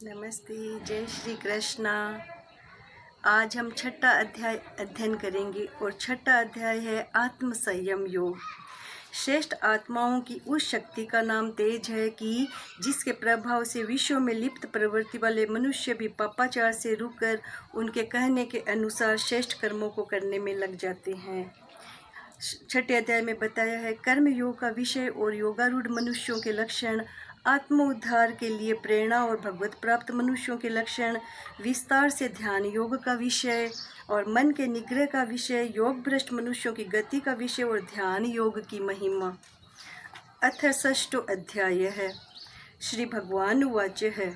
नमस्ते, जय श्री कृष्णा। आज हम छठा अध्याय अध्ययन करेंगे और छठा अध्याय है आत्म संयम योग। श्रेष्ठ आत्माओं की उस शक्ति का नाम तेज है कि जिसके प्रभाव से विश्व में लिप्त प्रवृत्ति वाले मनुष्य भी पापाचार से रुककर उनके कहने के अनुसार श्रेष्ठ कर्मों को करने में लग जाते हैं। छठे अध्याय में बताया है कर्म योग का विषय और योगारूढ़ मनुष्यों के लक्षण, आत्म उद्धार के लिए प्रेरणा और भगवत प्राप्त मनुष्यों के लक्षण, विस्तार से ध्यान योग का विषय और मन के निग्रह का विषय, योग भ्रष्ट मनुष्यों की गति का विषय और ध्यान योग की महिमा। अथ षष्ठो अध्याय है। श्री भगवान उवाच है,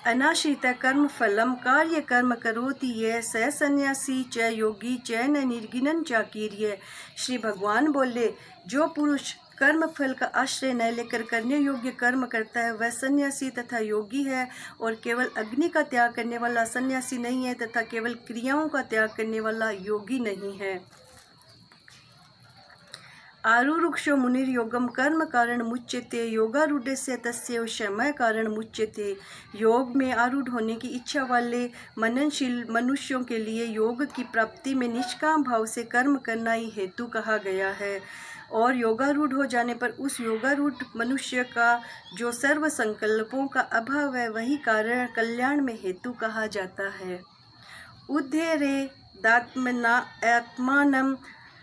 अनाश्रित कर्म फलम कार्य कर्म करोति ये स सन्यासी च योगी च न निर्गिनन चाकीर्य। श्री भगवान बोले, जो पुरुष कर्म फल का आश्रय न लेकर करने योग्य कर्म करता है वह सन्यासी तथा योगी है, और केवल अग्नि का त्याग करने वाला सन्यासी नहीं है तथा केवल क्रियाओं का त्याग करने वाला योगी नहीं है। आरुरुक्षो मुनिर्योगम कर्म कारण मुच्यते योगारूढ़स्य तस्य शमय कारण मुच्यते। योग में आरूढ़ होने की इच्छा वाले मननशील मनुष्यों के लिए योग की प्राप्ति में निष्काम भाव से कर्म करना ही हेतु कहा गया है, और योगारूढ़ हो जाने पर उस योगारूढ़ मनुष्य का जो सर्व संकल्पों का अभाव है वही कारण कल्याण में हेतु कहा जाता है। उद्धेरे दात्मना आत्मानं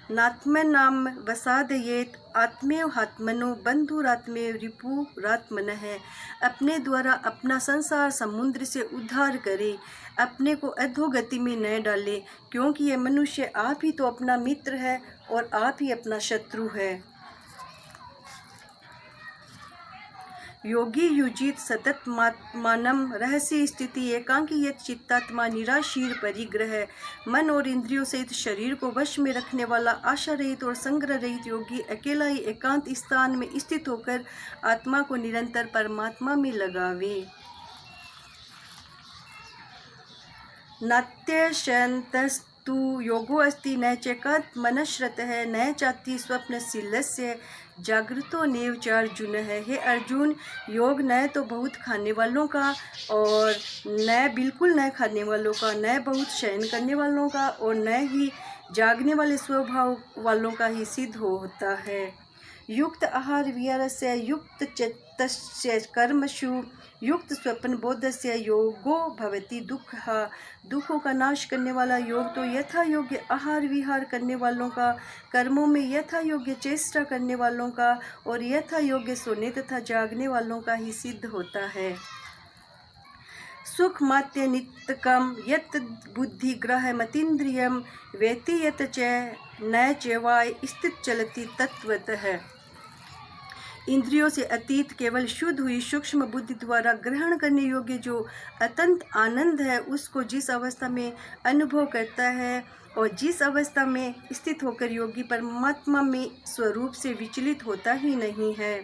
नात्मनाम वसादयेत आत्मेव आत्मनो बंधुरात्मेव रिपुरात्मनः। अपने द्वारा अपना संसार समुद्र से उद्धार करे, अपने को अधोगति में न डाले, क्योंकि ये मनुष्य आप ही तो अपना मित्र है और आप ही अपना शत्रु है। योगी युजित सततमात्मानं रहस्य स्थिति एकांकी यत चित्तात्मा निराशीर परिग्रह। मन और इंद्रियों सहित शरीर को वश में रखने वाला आशा रहित और संग्रह रहित योगी अकेला ही एकांत स्थान में स्थित होकर आत्मा को निरंतर परमात्मा में लगावे। नात्यशन्तस्तु योगो अस्ति न चेकात् मनश्रतः न चाति स्वप्नशीलस्य जागृतो नेव च अर्जुन है। हे अर्जुन, योग न तो बहुत खाने वालों का और न बिल्कुल न खाने वालों का, न बहुत शयन करने वालों का और न ही जागने वाले स्वभाव वालों का ही सिद्ध होता है। युक्त आहार विहारस्य युक्त चित्तस्य कर्मसु युक्त स्वप्न बोधस्य योगो भवति दुःखः। दुखों का नाश करने वाला योग तो यथा योग्य आहार विहार करने वालों का, कर्मों में यथा योग्य चेष्टा करने वालों का और यथा योग्य सोने तथा जागने वालों का ही सिद्ध होता है। सुख मात्य नित्यकम यत बुद्धि ग्रह मतीन्द्रियम वेति यत च न चेवाय स्थित चलति तत्वतः। इंद्रियों से अतीत केवल शुद्ध हुई सूक्ष्म बुद्धि द्वारा ग्रहण करने योग्य जो अत्यंत आनंद है, उसको जिस अवस्था में अनुभव करता है और जिस अवस्था में स्थित होकर योगी परमात्मा में स्वरूप से विचलित होता ही नहीं है।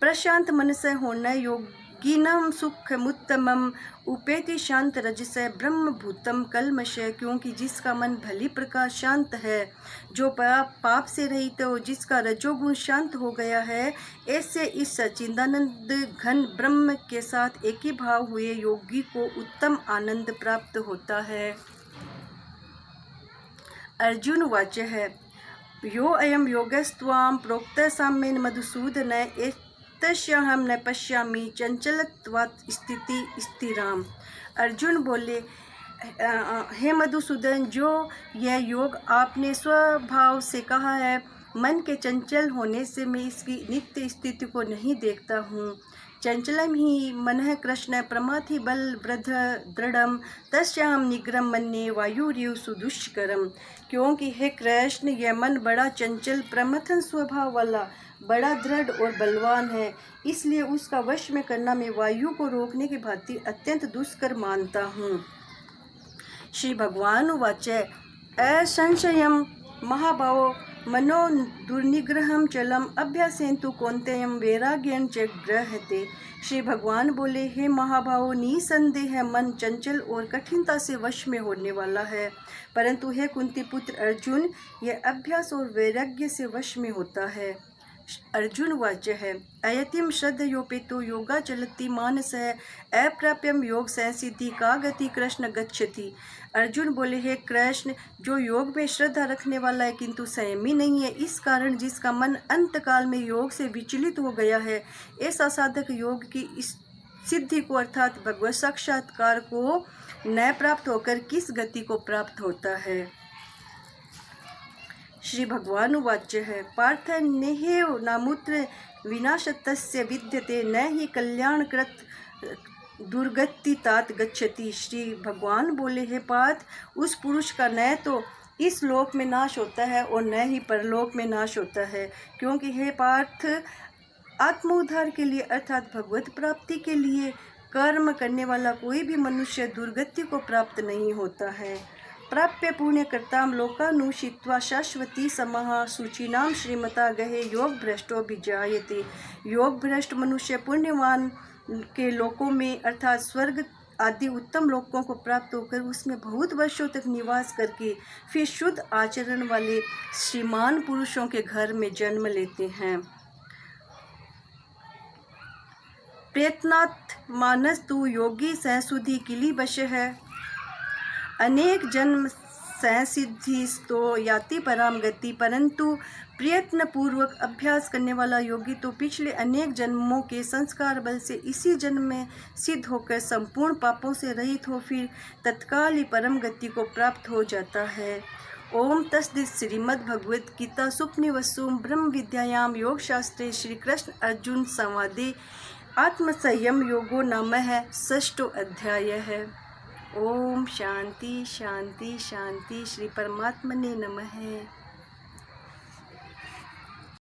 प्रशांत मन से होना योगिनम सुखमुत्तमम उपेति शांत रजस ब्रह्मभूतम कल्मश। क्योंकि जिसका मन भली प्रकार शांत है, जो पाप से रहित हो, जिसका रजोगुण शांत हो गया है, ऐसे इस सच्चिदानंद घन ब्रह्म के साथ एक ही भाव हुए योगी को उत्तम आनंद प्राप्त होता है। अर्जुन वाच्य है, यो अयम योगस्त्वां प्रोक्त साम्येन मधुसूदन तस्याहम न पश्यामि चंचलत्वात् स्थिति स्थिराम। अर्जुन बोले, हे मधुसूदन, जो यह योग आपने स्वभाव से कहा है, मन के चंचल होने से मैं इसकी नित्य स्थिति को नहीं देखता हूँ। चंचलम ही मनः कृष्ण प्रमाथि बल वृद्ध दृढ़म तस्याहम निग्रम मन्ये वायुरिव सुदुष्करम। क्योंकि हे कृष्ण, यह मन बड़ा चंचल प्रमथन स्वभाव वाला, बड़ा दृढ़ और बलवान है, इसलिए उसका वश में करना मैं वायु को रोकने की भांति अत्यंत दुष्कर मानता हूँ। श्री भगवान उवाच, असंशयम महाभावो मनो दुर्निग्रहम चलम अभ्यासेन तु कौन्तेयम वैराग्येन च गृह्यते। श्री भगवान बोले, हे महाभावो, निसंदेह मन चंचल और कठिनता से वश में होने वाला है, परंतु हे कुंती पुत्र अर्जुन, यह अभ्यास और वैराग्य से वश में होता है। अर्जुन वाच्य है अयतिम श्रद्धयोपेतो योगा चलति मानस है अप्राप्यम योग संसिद्धि का गति कृष्ण गच्छति। अर्जुन बोले, हे कृष्ण, जो योग में श्रद्धा रखने वाला है किंतु संयमी नहीं है, इस कारण जिसका मन अंतकाल में योग से विचलित हो गया है, ऐसा साधक योग की इस सिद्धि को अर्थात भगवत साक्षात्कार को न प्राप्त होकर किस गति को प्राप्त होता है। श्री भगवान वाच्य है पार्थ नेहेव नामुत्र विनाशतस्य विद्यते न ही कल्याणकृत दुर्गति तात गच्छति। श्री भगवान बोले, हे पार्थ, उस पुरुष का न तो इस लोक में नाश होता है और न ही परलोक में नाश होता है, क्योंकि हे पार्थ, आत्मोद्धार के लिए अर्थात भगवत प्राप्ति के लिए कर्म करने वाला कोई भी मनुष्य दुर्गति को प्राप्त नहीं होता है। प्राप्य पुण्यकृताम लोकानुषित्वा शाश्वती समः सूचीनाम श्रीमता गहे योग भ्रष्टो विजायते। योग भ्रष्ट मनुष्य पुण्यवान के लोकों में अर्थात स्वर्ग आदि उत्तम लोकों को प्राप्त होकर उसमें बहुत वर्षों तक निवास करके फिर शुद्ध आचरण वाले श्रीमान पुरुषों के घर में जन्म लेते हैं। प्रयत्नात् मानस तु योगी सहसुधि किली बश है। अनेक जन्म सहसिद्धि तो याति पराम गति, परंतु प्रयत्न पूर्वक अभ्यास करने वाला योगी तो पिछले अनेक जन्मों के संस्कार बल से इसी जन्म में सिद्ध होकर संपूर्ण पापों से रहित हो फिर तत्काल ही परम गति को प्राप्त हो जाता है। ओम तस्दित श्रीमद् भगवद गीता सुपनिवसुम ब्रह्म विद्यायाम योग शास्त्रे श्री कृष्ण अर्जुन संवादे आत्मसंयम योगो नामः षष्ठो अध्याय है। ओम शांति शांति शांति। श्री परमात्मने नमः।